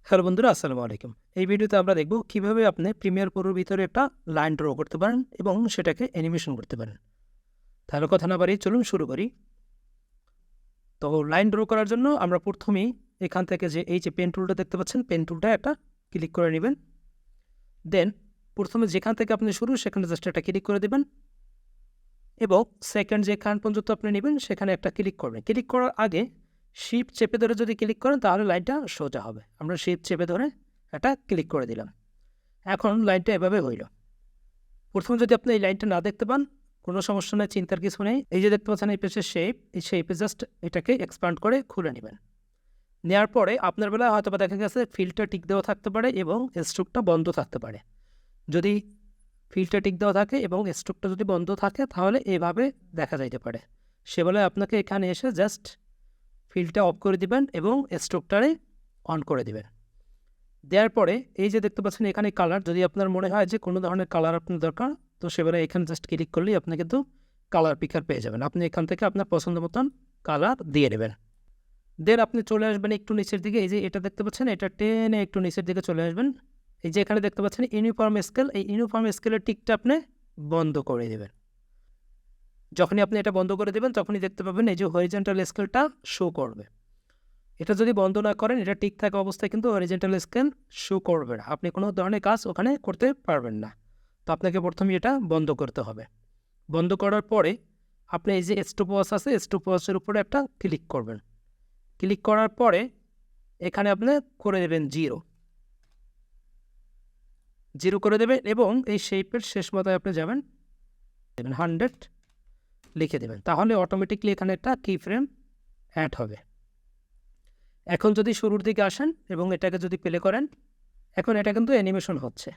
Hello বন্ধুরা, আসসালামু আলাইকুম। এই ভিডিওতে আমরা দেখব কিভাবে আপনি প্রিমিয়ার প্রোর ভিতরে একটা লাইন ড্র করতে পারেন এবং সেটাকে অ্যানিমেশন করতে পারেন। তাহলে কথা না বাড়িয়ে চলুন শুরু করি। তো লাইন ড্র করার জন্য আমরা প্রথমেই এখান থেকে এই যে পেন টুলটা দেখতে পাচ্ছেন, পেন টুলটা একটা ক্লিক করে নেবেন। দেন প্রথমে যেখান থেকে আপনি শুরু সেখানে জাস্ট একটা ক্লিক করে দেবেন এবং সেকেন্ড যেখান পর্যন্ত আপনি নেবেন সেখানে একটা ক্লিক করবেন। ক্লিক করার আগে শিফট চেপে ধরে যদি ক্লিক করেন তাহলে লাইনটা সোজা হবে। আমরা শিফট চেপে ধরে একটা ক্লিক করে দিলাম। এখন লাইনটা এভাবে হইল। প্রথমে যদি আপনি এই লাইনটা না দেখতে পান, কোনো সমস্যা নেই, চিন্তার কিছু নেই। এই যে দেখতে পাচ্ছেন এই পেজের শেপ, এই শেপে জাস্ট এটাকে এক্সপ্যান্ড করে খুলে নেবেন। নেওয়ার পরে আপনার বেলায় হয়তো বা দেখা গেছে ফিল্ডটা টিক দেওয়া থাকতে পারে এবং স্ট্রোকটা বন্ধ থাকতে পারে। যদি ফিল্ডটা টিক দেওয়া থাকে এবং স্ট্রোকটা যদি বন্ধ থাকে তাহলে এভাবে দেখা যাইতে পারে। সে বলে আপনাকে এখানে এসে জাস্ট ফিল্ডটা অফ করে দিবেন এবং স্ট্রোকটারে অন করে দিবেন। দেওয়ার পরে এই যে দেখতে পাচ্ছেন এখানে কালার, যদি আপনার মনে হয় যে কোনো ধরনের কালার আপনার দরকার, তো সেবারে এখানে জাস্ট ক্লিক করলেই আপনি কিন্তু কালার পিকার পেয়ে যাবেন। আপনি এখান থেকে আপনার পছন্দ মতন কালার দিয়ে নেবেন। দেন আপনি চলে আসবেন একটু নিচের দিকে। এই যে এটা দেখতে পাচ্ছেন, এটা টেনে একটু নিচের দিকে চলে আসবেন। এই যে এখানে দেখতে পাচ্ছেন ইউনিফর্ম স্কেল, এই ইউনিফর্ম স্কেলের টিকটা আপনি বন্ধ করে দেবেন। যখনই আপনি এটা বন্ধ করে দেবেন তখনই দেখতে পাবেন এই যে হরিজন্টাল স্কেলটা শো করবে। এটা যদি বন্ধ না করেন, এটা ঠিক থাকা অবস্থায় কিন্তু হরিজন্টাল স্কেল শো করবে না, আপনি কোনো ধরনের কাজ ওখানে করতে পারবেন না। তো আপনাকে প্রথমে এটা বন্ধ করতে হবে। বন্ধ করার পরে আপনি এই যে স্টপওয়াচ আছে, স্টপওয়াচের উপরে একটা ক্লিক করবেন। ক্লিক করার পরে এখানে আপনি করে দেবেন জিরো করে দেবেন এবং এই শেপের শেষ মাথায় আপনি যাবেন, 100 লিখে দেবেন। তাহলে অটোমেটিকলি এখানে একটা কি ফ্রেম অ্যাড হবে। এখন যদি শুরুর দিকে আসেন এবং এটাকে যদি প্লে করেন, এখন এটা কিন্তু অ্যানিমেশন হচ্ছে।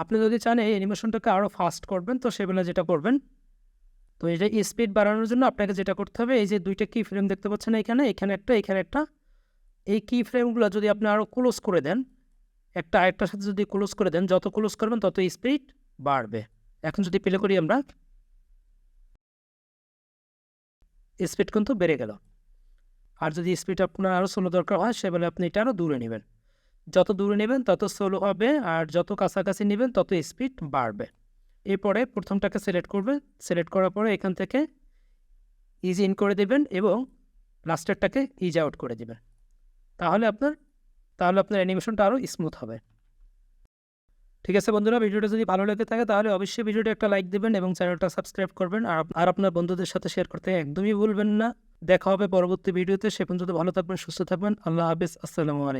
আপনি যদি চান এই অ্যানিমেশনটাকে আরও ফাস্ট করবেন, তো সেবেলা যেটা করবেন, তো এই যে স্পিড বাড়ানোর জন্য আপনাকে যেটা করতে হবে, এই যে দুইটা কি ফ্রেম দেখতে পাচ্ছেন এখানে একটা, এই কি ফ্রেমগুলো যদি আপনি আরও ক্লোজ করে দেন, একটা আরেকটার সাথে যদি ক্লোজ করে দেন, যত ক্লোজ করবেন তত স্পিড বাড়বে। এখন যদি প্লে করি আমরা, স্পিড কিন্তু বেড়ে গেল। আর যদি স্পিড আপনার আরও স্লো দরকার হয় সেবেলা আপনি এটা আরও দূরে নেবেন। যত দূরে নেবেন তত স্লো হবে, আর যত কাছাকাছি নেবেন তত স্পিড বাড়বে। এরপরে প্রথমটাকে সিলেক্ট করবেন। সিলেক্ট করার পরে এখান থেকে ইজ ইন করে দেবেন এবং লাস্টেরটাকে ইজ আউট করে দেবেন। তাহলে আপনার অ্যানিমেশনটা আরও স্মুথ হবে। ঠিক আছে বন্ধুরা, ভিডিওটা যদি ভালো লেগে থাকে তাহলে অবশ্যই ভিডিওটা একটা লাইক দেবেন এবং চ্যানেলটা সাবস্ক্রাইব করবেন, আর আপনার বন্ধুদের সাথে শেয়ার করতে একদমই ভুলবেন না। দেখা হবে পরবর্তী ভিডিওতে। সে পর্যন্ত ভালো থাকবেন, সুস্থ থাকবেন। আল্লাহ হাফেজ, আসসালামু আলাইকুম।